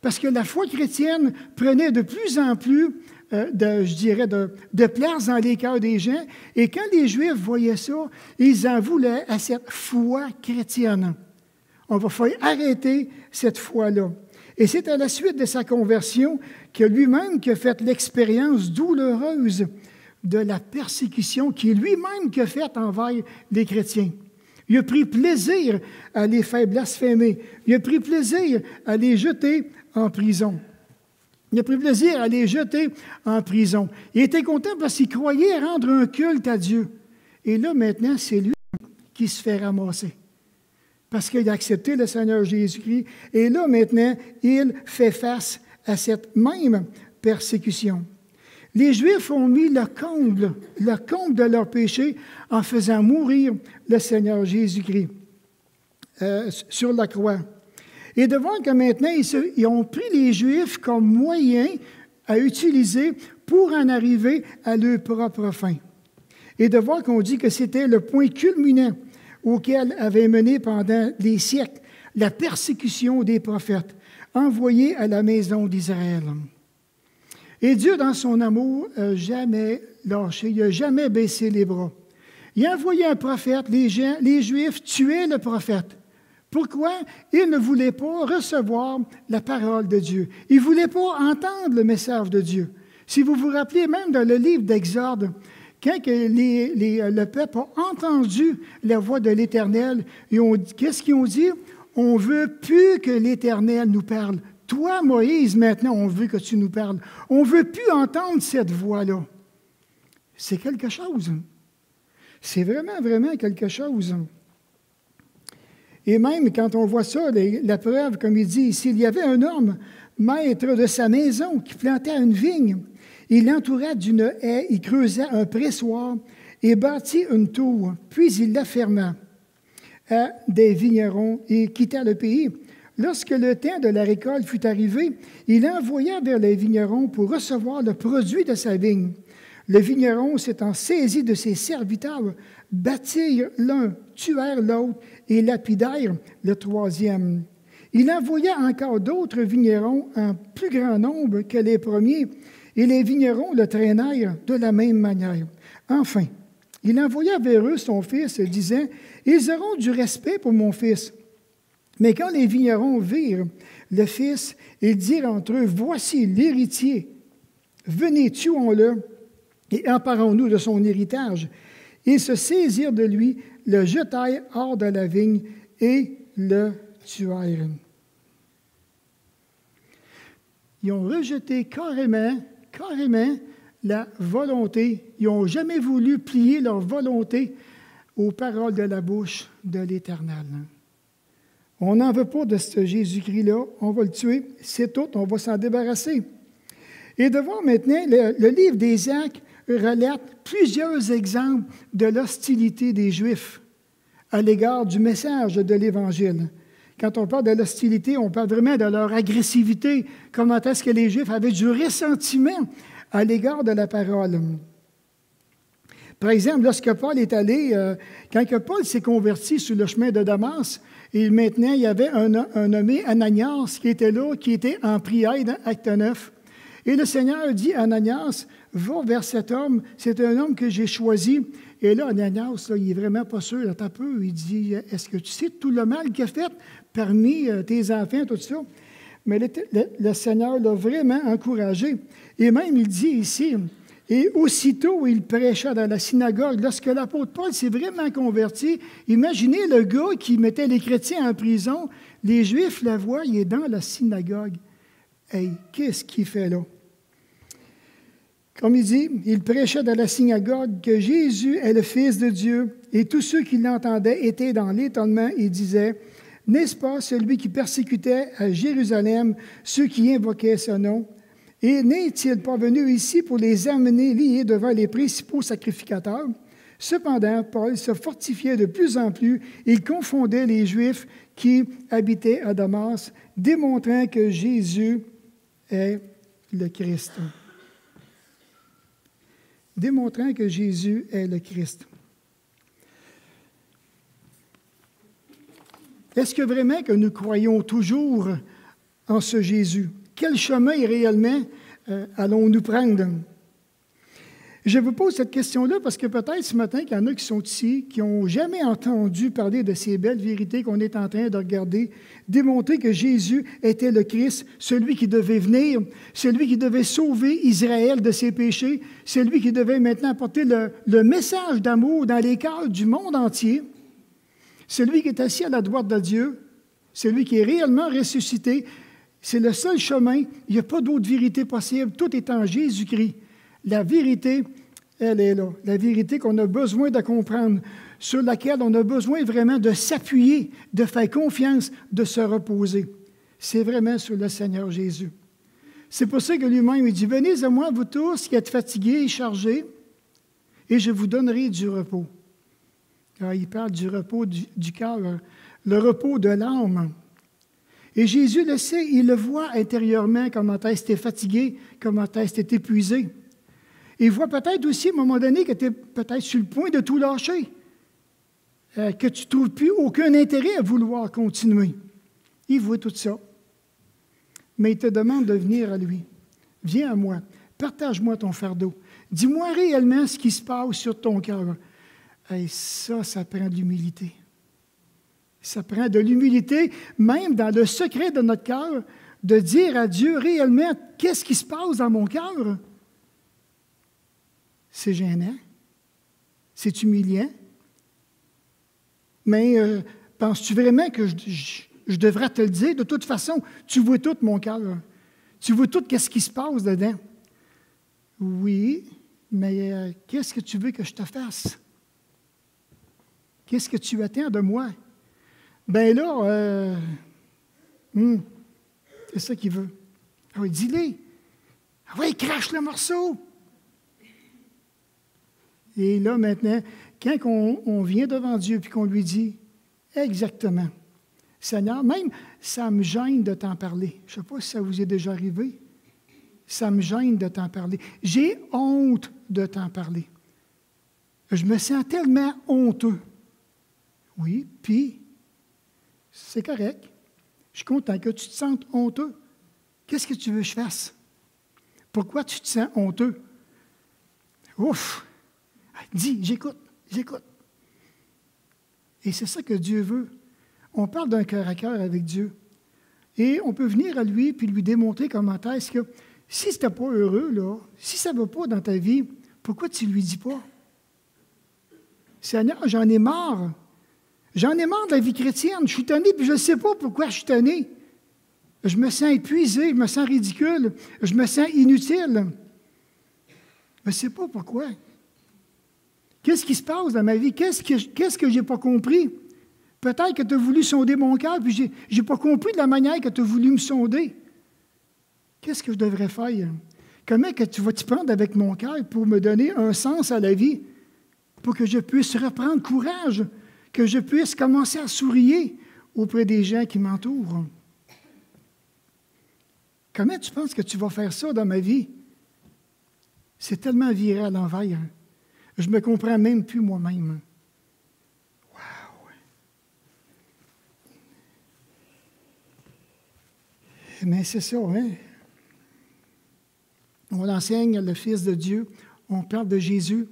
Parce que la foi chrétienne prenait de plus en plus, de place dans les cœurs des gens. Et quand les Juifs voyaient ça, ils en voulaient à cette foi chrétienne. On va faire arrêter cette foi-là. Et c'est à la suite de sa conversion que lui-même qui a fait l'expérience douloureuse de la persécution qui est lui-même qui a faite envers les chrétiens. Il a pris plaisir à les faire blasphémer. Il a pris plaisir à les jeter en prison. Il a pris plaisir à les jeter en prison. Il était content parce qu'il croyait rendre un culte à Dieu. Et là, maintenant, c'est lui qui se fait ramasser. Parce qu'il a accepté le Seigneur Jésus-Christ. Et là, maintenant, il fait face à cette même persécution. Les Juifs ont mis le comble de leur péché en faisant mourir le Seigneur Jésus-Christ sur la croix. Et de voir que maintenant, ils ont pris les Juifs comme moyen à utiliser pour en arriver à leur propre fin. Et de voir qu'on dit que c'était le point culminant auquel avait mené pendant des siècles la persécution des prophètes envoyés à la maison d'Israël. Et Dieu, dans son amour, n'a jamais lâché, il n'a jamais baissé les bras. Il a envoyé un prophète, les Juifs tuaient le prophète. Pourquoi? Ils ne voulaient pas recevoir la parole de Dieu. Ils ne voulaient pas entendre le message de Dieu. Si vous vous rappelez, même dans le livre d'Exode, quand le peuple a entendu la voix de l'Éternel, qu'est-ce qu'ils ont dit? On ne veut plus que l'Éternel nous parle. Toi, Moïse, maintenant, on veut que tu nous parles. On ne veut plus entendre cette voix-là. C'est quelque chose. C'est vraiment, vraiment quelque chose. Et même quand on voit ça, la preuve, comme il dit, s'il y avait un homme, maître de sa maison, qui plantait une vigne, il l'entoura d'une haie, il creusa un pressoir et bâtit une tour, puis il la ferma à des vignerons et quitta le pays. Lorsque le temps de la récolte fut arrivé, il envoya vers les vignerons pour recevoir le produit de sa vigne. Le vigneron, s'étant saisi de ses serviteurs, battirent l'un, tuèrent l'autre et lapidèrent le troisième. Il envoya encore d'autres vignerons en plus grand nombre que les premiers, et les vignerons le traînèrent de la même manière. Enfin, il envoya vers eux son fils, disant, « Ils auront du respect pour mon fils. » Mais quand les vignerons virent le fils, ils dirent entre eux, « Voici l'héritier. Venez, tuons-le, et emparons-nous de son héritage. Ils se saisirent de lui, le jetèrent hors de la vigne et le tuèrent. Ils ont rejeté carrément la volonté. Ils n'ont jamais voulu plier leur volonté aux paroles de la bouche de l'Éternel. On n'en veut pas de ce Jésus-Christ-là. On va le tuer. C'est tout. On va s'en débarrasser. Et de voir maintenant, le livre des Actes relate plusieurs exemples de l'hostilité des Juifs à l'égard du message de l'Évangile. Quand on parle de l'hostilité, on parle vraiment de leur agressivité. Comment est-ce que les Juifs avaient du ressentiment à l'égard de la parole. Par exemple, lorsque Paul est allé, quand Paul s'est converti sur le chemin de Damas, et maintenant il y avait un nommé Ananias qui était là, qui était en prière dans Acte 9. Et le Seigneur dit à Ananias, va vers cet homme, c'est un homme que j'ai choisi. Et là, Ananias, là, il n'est vraiment pas sûr, là, t'as peu. Il dit, est-ce que tu sais tout le mal qu'il a fait parmi tes enfants, tout ça? Mais le Seigneur l'a vraiment encouragé. Et même, il dit ici, et aussitôt il prêcha dans la synagogue. Lorsque l'apôtre Paul s'est vraiment converti, imaginez le gars qui mettait les chrétiens en prison, les Juifs le voient, il est dans la synagogue. Hey, qu'est-ce qu'il fait là? Comme il dit, il prêchait dans la synagogue que Jésus est le Fils de Dieu, et tous ceux qui l'entendaient étaient dans l'étonnement et disaient, n'est-ce pas celui qui persécutait à Jérusalem ceux qui invoquaient ce nom? Et n'est-il pas venu ici pour les amener liés devant les principaux sacrificateurs? Cependant, Paul se fortifiait de plus en plus. Il confondait les Juifs qui habitaient à Damas, démontrant que Jésus est le Christ. Démontrant que Jésus est le Christ. Est-ce que vraiment que nous croyons toujours en ce Jésus? Quel chemin réellement allons-nous prendre? Je vous pose cette question-là parce que peut-être ce matin, qu'il y en a qui sont ici, qui n'ont jamais entendu parler de ces belles vérités qu'on est en train de regarder, démontrer que Jésus était le Christ, celui qui devait venir, celui qui devait sauver Israël de ses péchés, celui qui devait maintenant apporter le message d'amour dans les cœurs du monde entier, celui qui est assis à la droite de Dieu, celui qui est réellement ressuscité. C'est le seul chemin. Il n'y a pas d'autre vérité possible. Tout est en Jésus-Christ. La vérité, elle est là. La vérité qu'on a besoin de comprendre, sur laquelle on a besoin vraiment de s'appuyer, de faire confiance, de se reposer. C'est vraiment sur le Seigneur Jésus. C'est pour ça que lui-même, il dit, « Venez à moi, vous tous qui êtes fatigués et chargés, et je vous donnerai du repos. » Alors, il parle du repos du cœur, le repos de l'âme. Et Jésus le sait, il le voit intérieurement, comment est-ce que tu es fatigué, comment est-ce que tu es épuisé. Il voit peut-être aussi, à un moment donné, que tu es peut-être sur le point de tout lâcher, que tu ne trouves plus aucun intérêt à vouloir continuer. Il voit tout ça. Mais il te demande de venir à lui. Viens à moi, partage-moi ton fardeau. Dis-moi réellement ce qui se passe sur ton cœur. Et ça prend de l'humilité. Ça prend de l'humilité, même dans le secret de notre cœur, de dire à Dieu réellement qu'est-ce qui se passe dans mon cœur. C'est gênant, c'est humiliant. Mais penses-tu vraiment que je devrais te le dire? De toute façon, tu vois tout mon cœur. Tu vois tout qu'est-ce qui se passe dedans. Oui, mais qu'est-ce que tu veux que je te fasse? Qu'est-ce que tu attends de moi? Ben là, c'est ça qu'il veut. Ah oui, dis-le. Ah oui, crache le morceau. Et là, maintenant, quand on vient devant Dieu et qu'on lui dit exactement, Seigneur, même ça me gêne de t'en parler. Je ne sais pas si ça vous est déjà arrivé. Ça me gêne de t'en parler. J'ai honte de t'en parler. Je me sens tellement honteux. Oui, puis c'est correct. Je suis content que tu te sentes honteux. Qu'est-ce que tu veux que je fasse? Pourquoi tu te sens honteux? Ouf! Dis, j'écoute. Et c'est ça que Dieu veut. On parle d'un cœur à cœur avec Dieu. Et on peut venir à lui puis lui démontrer comment est-ce que, si tu n'es pas heureux, là, si ça ne va pas dans ta vie, Pourquoi tu ne lui dis pas? Seigneur, j'en ai marre. J'en ai marre de la vie chrétienne. Je suis tanné, puis je ne sais pas pourquoi je suis tanné. Je me sens épuisé, je me sens ridicule, je me sens inutile. Je ne sais pas pourquoi. Qu'est-ce qui se passe dans ma vie? Qu'est-ce que je n'ai pas compris? Peut-être que tu as voulu sonder mon cœur, puis je n'ai pas compris de la manière que tu as voulu me sonder. Qu'est-ce que je devrais faire? Comment que tu vas t'y prendre avec mon cœur pour me donner un sens à la vie, pour que je puisse reprendre courage, que je puisse commencer à sourire auprès des gens qui m'entourent? Comment tu penses que tu vas faire ça dans ma vie? C'est tellement viré à l'envers. Je ne me comprends même plus moi-même. Wow! Mais c'est ça, hein? On enseigne le Fils de Dieu, on parle de Jésus.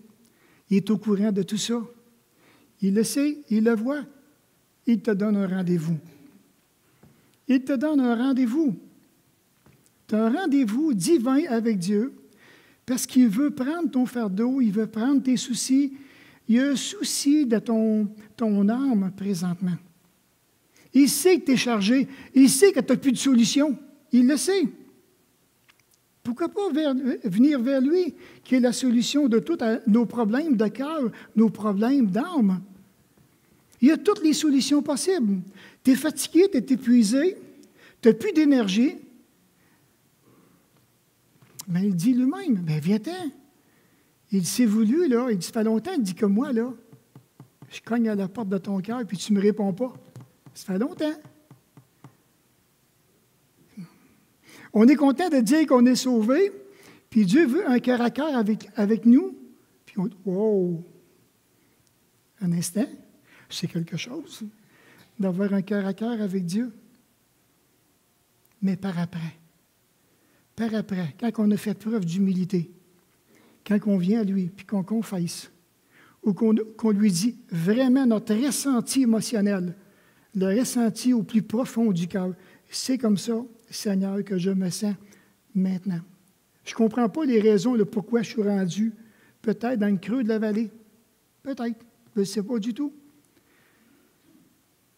Il est au courant de tout ça. Il le sait, il le voit. Il te donne un rendez-vous. Il te donne un rendez-vous. Tu as un rendez-vous divin avec Dieu parce qu'il veut prendre ton fardeau, il veut prendre tes soucis. Il y a un souci de ton âme présentement. Il sait que tu es chargé. Il sait que tu n'as plus de solution. Il le sait. Pourquoi pas venir vers lui, qui est la solution de tous nos problèmes de cœur, nos problèmes d'âme? Il y a toutes les solutions possibles. Tu es fatigué, tu es épuisé, tu n'as plus d'énergie. Mais il dit lui-même, bien, viens-t'en. Il s'est voulu, là. Il dit, ça fait longtemps, il dit comme moi, là. Je cogne à la porte de ton cœur, puis tu ne me réponds pas. Ça fait longtemps. On est content de dire qu'on est sauvé, puis Dieu veut un cœur à cœur avec nous. Puis on dit, wow! Un instant, c'est quelque chose d'avoir un cœur à cœur avec Dieu. Mais par après, quand on a fait preuve d'humilité, quand on vient à lui, puis qu'on confesse, ou qu'on lui dit vraiment notre ressenti émotionnel, le ressenti au plus profond du cœur, c'est comme ça, Seigneur, que je me sens maintenant. Je ne comprends pas les raisons de pourquoi je suis rendu, peut-être dans le creux de la vallée. Peut-être. Je ne sais pas du tout.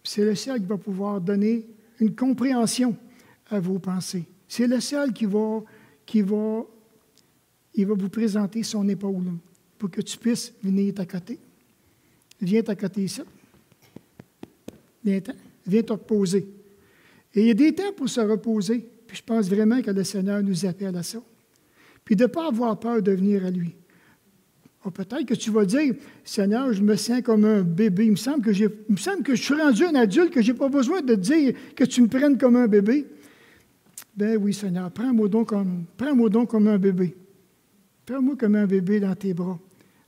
C'est le seul qui va pouvoir donner une compréhension à vos pensées. C'est le seul qui va vous présenter son épaule pour que tu puisses venir à côté. Viens à côté ici. Viens te reposer. Et il y a des temps pour se reposer. Puis je pense vraiment que le Seigneur nous appelle à ça. Puis de ne pas avoir peur de venir à lui. Peut-être que tu vas dire, Seigneur, je me sens comme un bébé. Il me semble que je suis rendu un adulte, que je n'ai pas besoin de te dire que tu me prennes comme un bébé. Ben oui, Seigneur, prends-moi donc comme un bébé. Prends-moi comme un bébé dans tes bras.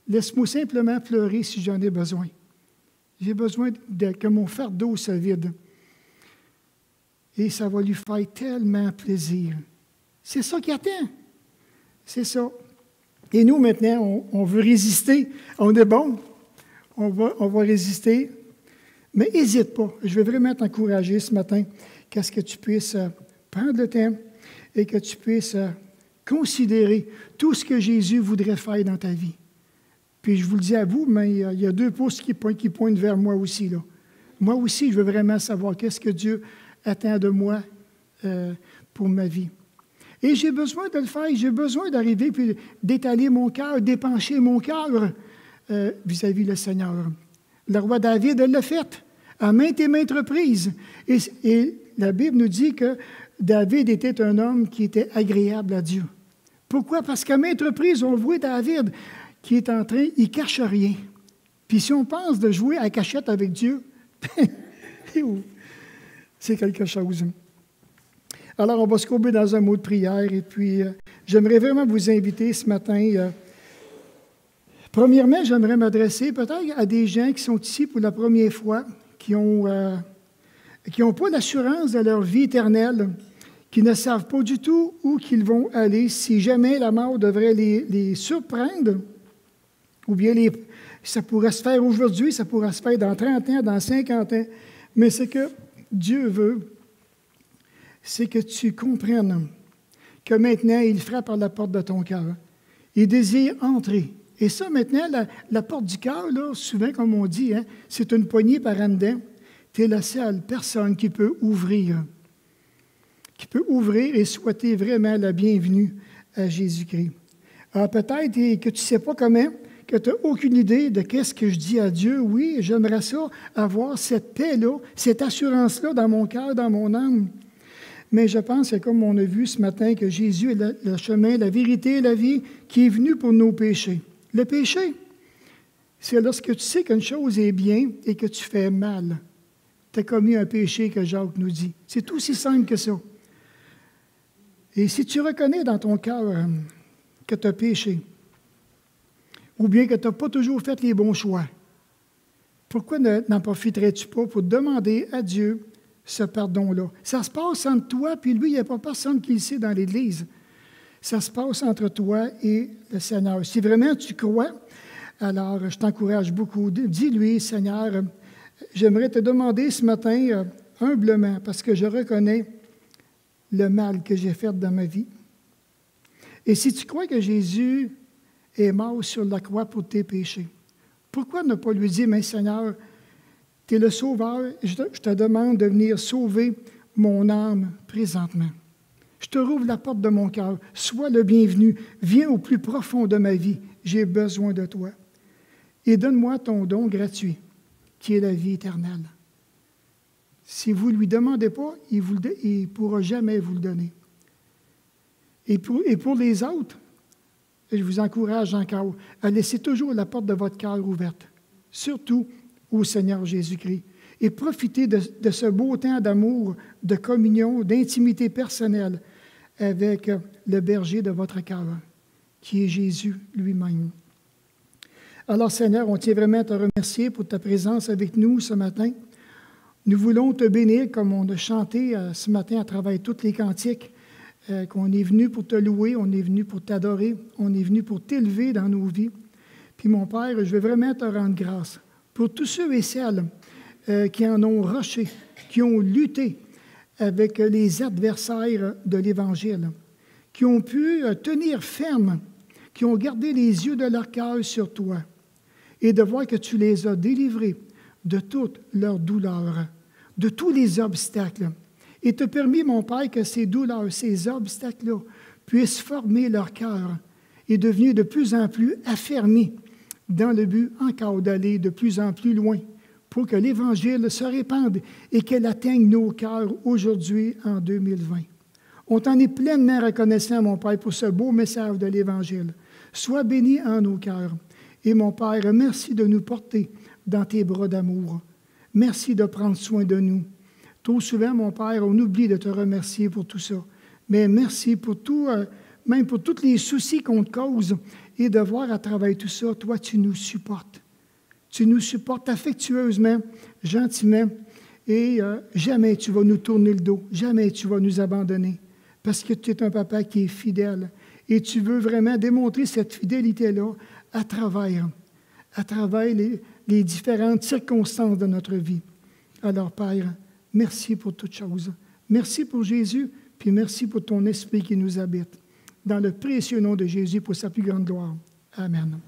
Laisse-moi simplement pleurer si j'en ai besoin. J'ai besoin que mon fardeau se vide. Et ça va lui faire tellement plaisir. C'est ça qui attend. C'est ça. Et nous, maintenant, on veut résister. On est bon. On va résister. Mais n'hésite pas. Je veux vraiment t'encourager ce matin qu'à ce que tu puisses prendre le temps et que tu puisses considérer tout ce que Jésus voudrait faire dans ta vie. Puis je vous le dis à vous, mais il y a 2 pouces qui pointent vers moi aussi, là. Moi aussi, je veux vraiment savoir qu'est-ce que Dieu attend de moi pour ma vie. Et j'ai besoin de le faire. J'ai besoin d'arriver puis d'étaler mon cœur, d'épancher mon cœur vis-à-vis le Seigneur. Le roi David l'a fait à maintes et maintes reprises. Et la Bible nous dit que David était un homme qui était agréable à Dieu. Pourquoi? Parce qu'à maintes reprises, on voit David qui est en train, il ne cache rien. Puis si on pense de jouer à cachette avec Dieu, c'est quelque chose. Alors, on va se courber dans un mot de prière et puis j'aimerais vraiment vous inviter ce matin. Premièrement, j'aimerais m'adresser peut-être à des gens qui sont ici pour la première fois, qui n'ont pas l'assurance de leur vie éternelle, qui ne savent pas du tout où qu'ils vont aller si jamais la mort devrait les surprendre, ou bien ça pourrait se faire aujourd'hui, ça pourrait se faire dans 30 ans, dans 50 ans. Mais ce que Dieu veut, c'est que tu comprennes que maintenant, il frappe à la porte de ton cœur. Il désire entrer. Et ça, maintenant, la porte du cœur, là, souvent, comme on dit, hein, c'est une poignée par en dedans. Tu es la seule personne qui peut ouvrir et souhaiter vraiment la bienvenue à Jésus-Christ. Alors, peut-être que tu ne sais pas comment, que tu n'as aucune idée de qu'est-ce que je dis à Dieu. Oui, j'aimerais ça, avoir cette paix-là, cette assurance-là dans mon cœur, dans mon âme. Mais je pense que comme on a vu ce matin, que Jésus est le chemin, la vérité et la vie qui est venu pour nos péchés. Le péché, c'est lorsque tu sais qu'une chose est bien et que tu fais mal. Tu as commis un péché que Jacques nous dit. C'est aussi simple que ça. Et si tu reconnais dans ton cœur que tu as péché, ou bien que tu n'as pas toujours fait les bons choix, pourquoi n'en profiterais-tu pas pour demander à Dieu ce pardon-là? Ça se passe entre toi, puis lui, il n'y a pas personne qui le sait dans l'Église. Ça se passe entre toi et le Seigneur. Si vraiment tu crois, alors je t'encourage beaucoup. Dis-lui, Seigneur, j'aimerais te demander ce matin, humblement, parce que je reconnais le mal que j'ai fait dans ma vie. Et si tu crois que Jésus est mort sur la croix pour tes péchés, pourquoi ne pas lui dire, mais Seigneur, tu es le Sauveur, je te demande de venir sauver mon âme présentement. Je te rouvre la porte de mon cœur. Sois le bienvenu. Viens au plus profond de ma vie. J'ai besoin de toi. Et donne-moi ton don gratuit, qui est la vie éternelle. Si vous ne lui demandez pas, il ne pourra jamais vous le donner. Et pour les autres, je vous encourage encore à laisser toujours la porte de votre cœur ouverte, surtout au Seigneur Jésus-Christ. Et profitez de ce beau temps d'amour, de communion, d'intimité personnelle avec le berger de votre cœur, qui est Jésus lui-même. Alors, Seigneur, on tient vraiment à te remercier pour ta présence avec nous ce matin. Nous voulons te bénir comme on a chanté ce matin à travers tous les cantiques, qu'on est venu pour te louer, on est venu pour t'adorer, on est venu pour t'élever dans nos vies. Puis, mon Père, je veux vraiment te rendre grâce pour tous ceux et celles qui en ont rushé, qui ont lutté avec les adversaires de l'Évangile, qui ont pu tenir ferme, qui ont gardé les yeux de leur cœur sur toi, et de voir que tu les as délivrés de toutes leurs douleurs, de tous les obstacles, et te permis, mon Père, que ces douleurs, ces obstacles-là, puissent former leur cœur et devenir de plus en plus affermis dans le but encore d'aller de plus en plus loin, pour que l'Évangile se répande et qu'elle atteigne nos cœurs aujourd'hui en 2020. On t'en est pleinement reconnaissant, mon Père, pour ce beau message de l'Évangile. Sois béni en nos cœurs. Et mon Père, merci de nous porter dans tes bras d'amour. Merci de prendre soin de nous. Trop souvent, mon Père, on oublie de te remercier pour tout ça. Mais merci pour tout, même pour tous les soucis qu'on te cause, et de voir à travers tout ça, toi, tu nous supportes. Tu nous supportes affectueusement, gentiment, et jamais tu vas nous tourner le dos, jamais tu vas nous abandonner, parce que tu es un papa qui est fidèle. Et tu veux vraiment démontrer cette fidélité-là à travers les différentes circonstances de notre vie. Alors, Père, merci pour toutes choses. Merci pour Jésus, puis merci pour ton esprit qui nous habite. Dans le précieux nom de Jésus, pour sa plus grande gloire. Amen.